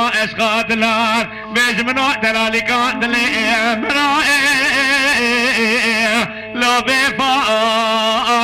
ما عشق دلان بجمنو دلالی کان دلی مرائي لو بفايدنا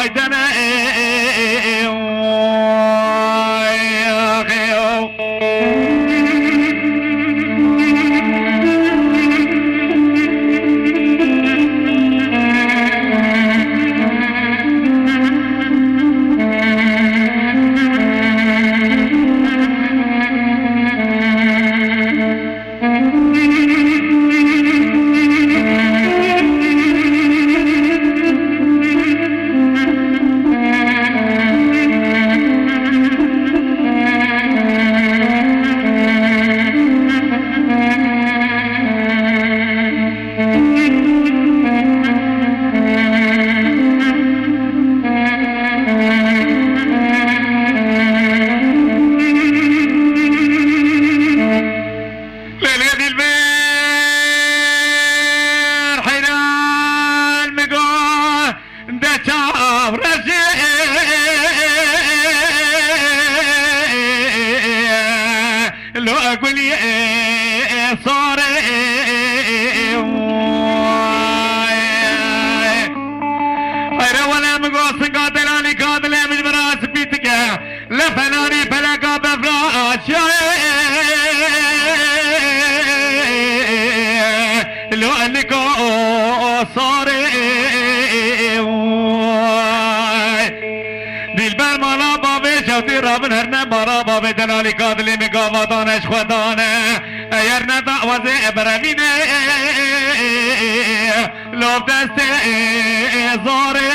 لفناني فلقى بفراش لو انكو صاري دل بر مالا بابي شوتي رابن هرنا بارا بابي دلالي قادلي مقاما دانش خدانا ايرنا دعوزي ابرميني لو دستي زاري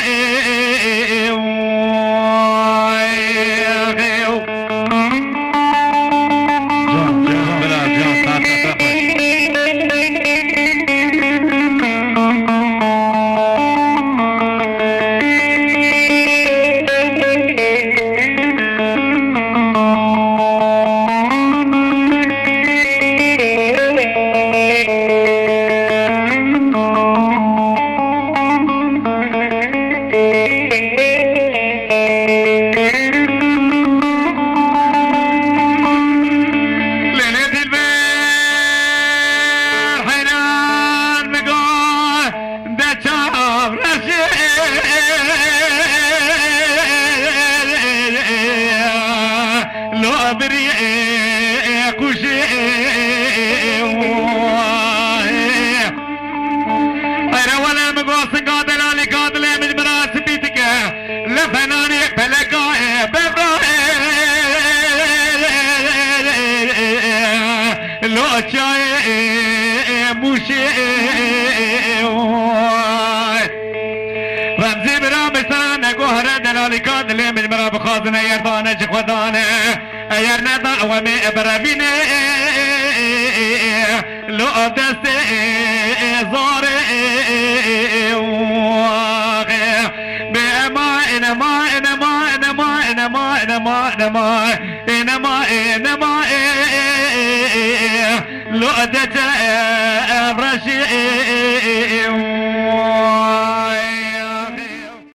رمزي برا بسانة قهرة دلالي قادلي من مرا بخاطنا يردانا جخودانا يرنا دعوة من ابرابيني لو دستي زاري بأما إنما إنما إنما إنما إنما إنما إنما إنما لو دجا